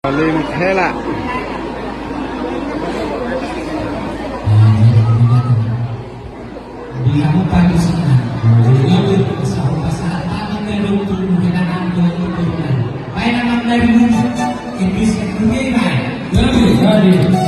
Lên thế là Bila mo pa isina, gawin sa upasahan, tamang na lungtong mo kailangan ko ang itutunan. Kaya naman na rin mo, ibig sa kugay ba? Gabi, gabi.